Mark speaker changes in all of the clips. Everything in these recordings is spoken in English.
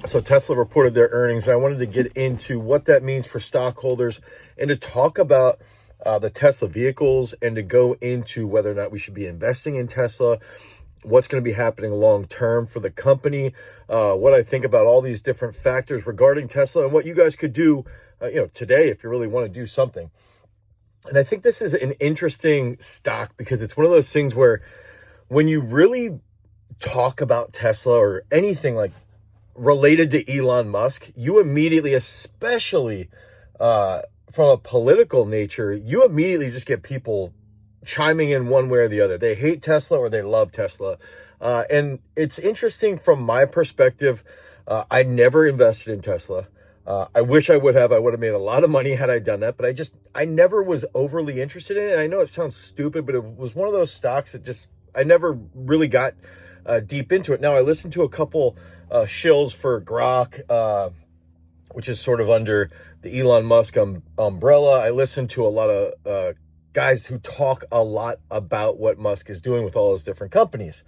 Speaker 1: So Tesla reported their earnings, and I wanted to get into what that means for stockholders and to talk about the Tesla vehicles and to go into whether or not we should be investing in Tesla, what's going to be happening long term for the company, what I think about all these different factors regarding Tesla, and what you guys could do, today if you really want to do something. And I think this is an interesting stock because it's one of those things where when you really talk about Tesla or anything like related to Elon Musk, you immediately, especially from a political nature, you immediately just get people chiming in one way or the other. They hate Tesla or they love Tesla. And it's interesting from my perspective. I never invested in Tesla. I wish I would have. I would have made a lot of money had I done that, but I never was overly interested in it. And I know it sounds stupid, but it was one of those stocks that I never really got deep into it. Now, I listened to a couple shills for Grok, which is sort of under the Elon Musk umbrella. I listened to a lot of guys who talk a lot about what Musk is doing with all those different companies.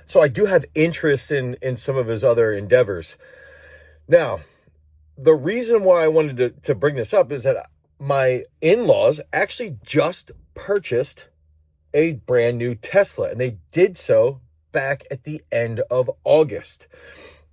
Speaker 1: So I do have interest in some of his other endeavors. Now, the reason why I wanted to bring this up is that my in-laws actually just purchased a brand new Tesla, and they did so back at the end of August.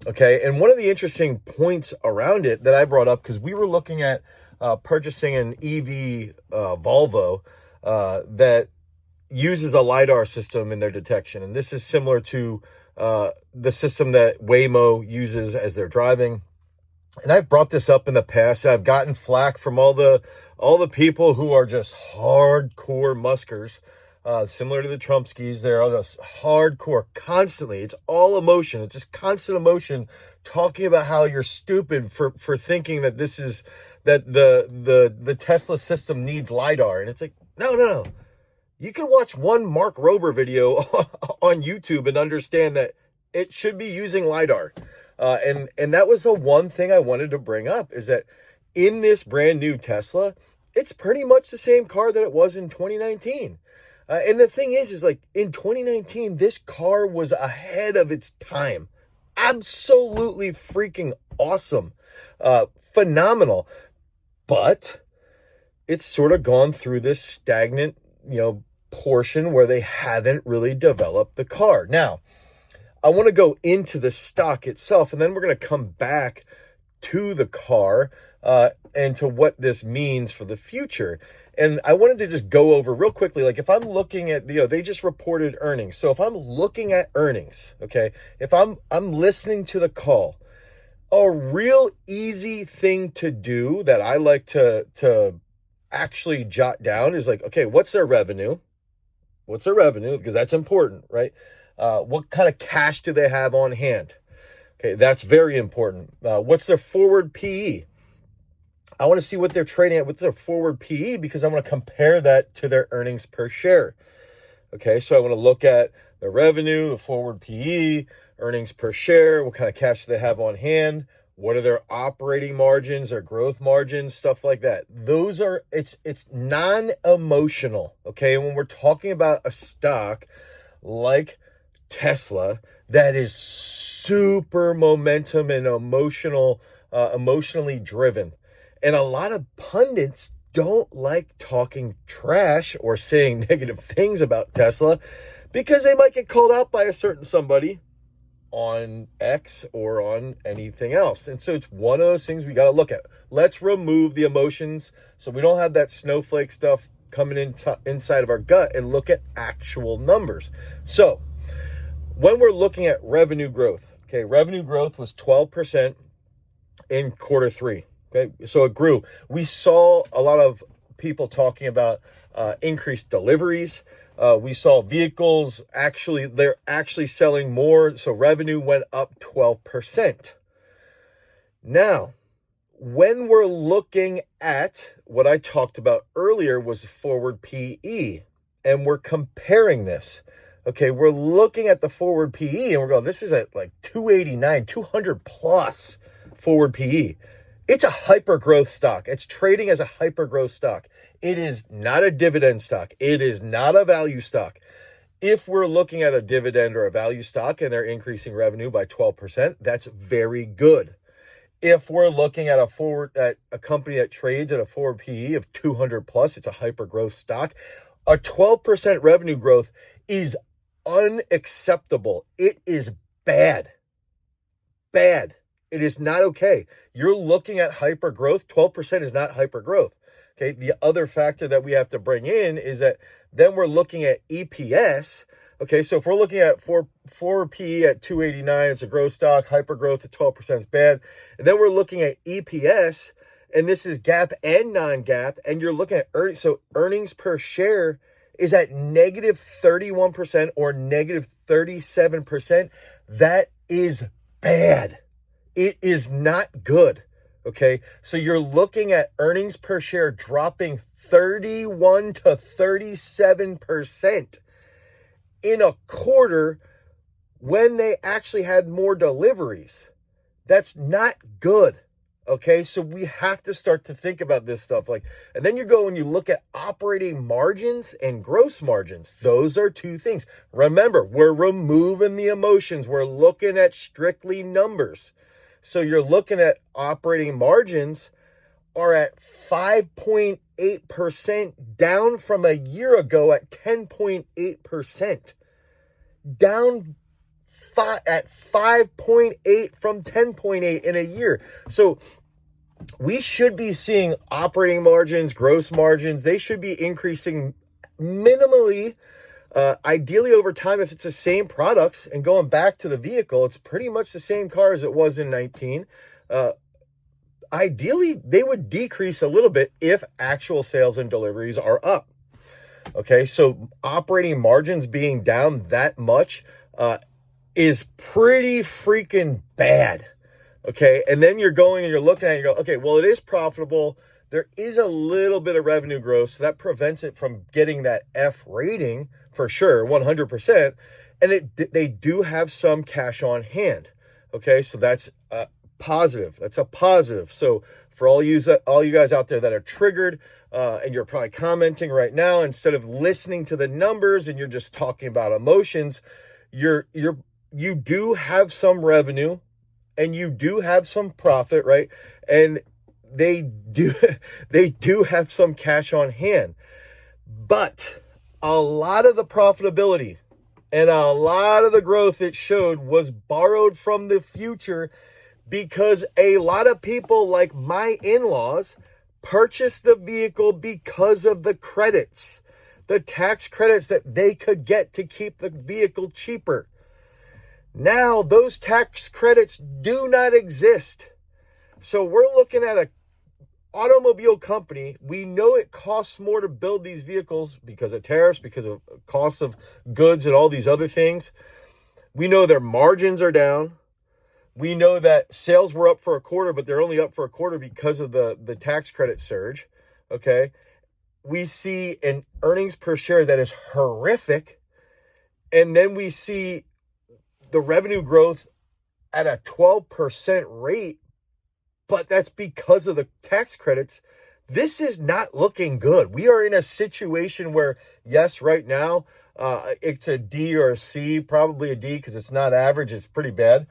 Speaker 1: Okay, and one of the interesting points around it that I brought up, because we were looking at purchasing an EV Volvo that uses a LiDAR system in their detection. And this is similar to the system that Waymo uses as they're driving. And I've brought this up in the past. I've gotten flack from all the people who are just hardcore Muskers, similar to the Trumpskis. They're all just hardcore constantly. It's all emotion. It's just constant emotion, talking about how you're stupid for thinking that the Tesla system needs LiDAR. And it's like, no. You can watch one Mark Rober video on YouTube and understand that it should be using LiDAR. And that was the one thing I wanted to bring up, is that in this brand new Tesla, it's pretty much the same car that it was in 2019. And the thing is like in 2019, this car was ahead of its time. Absolutely freaking awesome. Phenomenal. But it's sort of gone through this stagnant, portion where they haven't really developed the car. Now, I want to go into the stock itself, and then we're going to come back to the car and to what this means for the future. And I wanted to just go over real quickly, like if I'm looking at, they just reported earnings. So if I'm looking at earnings, okay, if I'm listening to the call, a real easy thing to do that I like to actually jot down is like, okay, what's their revenue? What's their revenue? Because that's important, right? What kind of cash do they have on hand? Okay, that's very important. What's their forward PE? I want to see what they're trading at. What's their forward PE? Because I want to compare that to their earnings per share. Okay, so I want to look at the revenue, the forward PE, earnings per share, what kind of cash do they have on hand, what are their operating margins, their growth margins, stuff like that. Those are, it's non-emotional, okay? When we're talking about a stock like Tesla that is super momentum and emotionally driven. And a lot of pundits don't like talking trash or saying negative things about Tesla because they might get called out by a certain somebody on X or on anything else. And so it's one of those things we got to look at. Let's remove the emotions so we don't have that snowflake stuff coming inside of our gut and look at actual numbers. So when we're looking at revenue growth, okay, revenue growth was 12% in quarter three. Okay, so it grew. We saw a lot of people talking about increased deliveries. We saw vehicles they're actually selling more. So revenue went up 12%. Now, when we're looking at what I talked about earlier was the forward PE, and we're comparing this. Okay, we're looking at the forward PE and we're going, this is at like 289, 200 plus forward PE. It's a hyper growth stock. It's trading as a hyper growth stock. It is not a dividend stock. It is not a value stock. If we're looking at a dividend or a value stock and they're increasing revenue by 12%, that's very good. If we're looking at a company that trades at a forward PE of 200 plus, it's a hyper growth stock. A 12% revenue growth is unacceptable. It is bad. Bad. It is not okay. You're looking at hyper growth. 12% is not hyper growth. Okay. The other factor that we have to bring in is that then we're looking at EPS. Okay. So if we're looking at four PE at 289, it's a growth stock. Hyper growth at 12% is bad. And then we're looking at EPS, and this is GAAP and non-GAAP, and you're looking at earnings. So earnings per share is at negative 31% or negative 37%. That is bad. It is not good. Okay. So you're looking at earnings per share dropping 31 to 37% in a quarter when they actually had more deliveries. That's not good. Okay. So we have to start to think about this stuff. And then you go and you look at operating margins and gross margins. Those are two things. Remember, we're removing the emotions. We're looking at strictly numbers. So you're looking at operating margins are at 5.8%, down from a year ago at 10.8%. Down at 5.8 from 10.8 in a year. So we should be seeing operating margins, gross margins. They should be increasing minimally, ideally over time. If it's the same products, and going back to the vehicle, it's pretty much the same car as it was in 19. Ideally, they would decrease a little bit if actual sales and deliveries are up. Okay, so operating margins being down that much is pretty freaking bad. Okay, and then you're going and you're looking at it, you go, okay, well, it is profitable. There is a little bit of revenue growth, so that prevents it from getting that F rating for sure, 100%. And they do have some cash on hand. Okay, so that's positive. That's a positive. So for all you guys out there that are triggered, and you're probably commenting right now, instead of listening to the numbers and you're just talking about emotions, you do have some revenue and you do have some profit, right? And they do have some cash on hand. But a lot of the profitability and a lot of the growth it showed was borrowed from the future, because a lot of people like my in-laws purchased the vehicle because of the credits, the tax credits that they could get to keep the vehicle cheaper. Now those tax credits do not exist. So we're looking at an automobile company. We know it costs more to build these vehicles because of tariffs, because of costs of goods and all these other things. We know their margins are down. We know that sales were up for a quarter, but they're only up for a quarter because of the tax credit surge. Okay. We see an earnings per share that is horrific. And then we see the revenue growth at a 12% rate, but that's because of the tax credits. This is not looking good. We are in a situation where, yes, right now, it's a D or a C, probably a D because it's not average. It's pretty bad.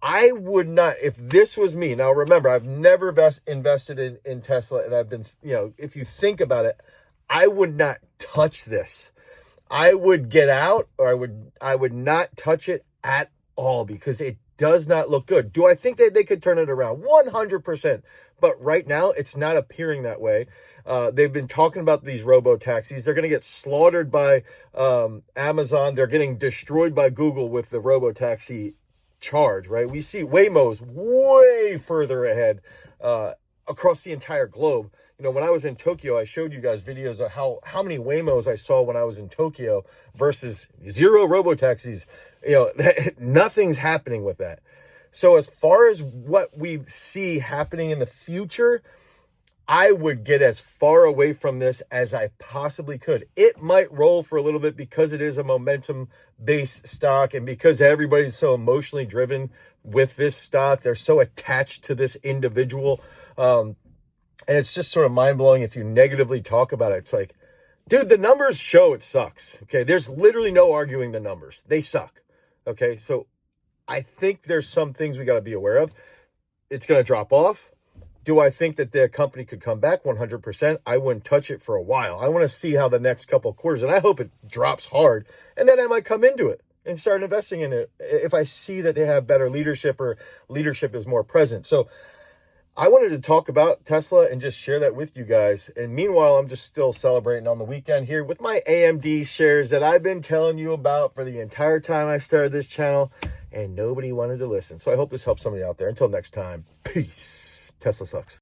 Speaker 1: I would not, if this was me. Now, remember, I've never invested in Tesla, and I've been, if you think about it, I would not touch this. I would get out, or I would not touch it at all, because it does not look good. Do I think that they could turn it around? 100%. But right now, it's not appearing that way. They've been talking about these robo-taxis. They're going to get slaughtered by Amazon. They're getting destroyed by Google with the robo-taxi charge, right? We see Waymo's way further ahead across the entire globe. When I was in Tokyo, I showed you guys videos of how many Waymos I saw when I was in Tokyo versus zero robo-taxis. Nothing's happening with that. So as far as what we see happening in the future, I would get as far away from this as I possibly could. It might roll for a little bit because it is a momentum-based stock, and because everybody's so emotionally driven with this stock. They're so attached to this individual. And it's just sort of mind-blowing if you negatively talk about it. It's like, dude, the numbers show it sucks. Okay, there's literally no arguing the numbers. They suck. Okay, so I think there's some things we got to be aware of. it's going to drop off. Do I think that the company could come back 100%? I wouldn't touch it for a while. I want to see how the next couple of quarters, and I hope it drops hard, and then I might come into it and start investing in it if I see that they have better leadership or leadership is more present. So I wanted to talk about Tesla and just share that with you guys. And meanwhile, I'm just still celebrating on the weekend here with my AMD shares that I've been telling you about for the entire time I started this channel, and nobody wanted to listen. So I hope this helps somebody out there. Until next time, peace. Tesla sucks.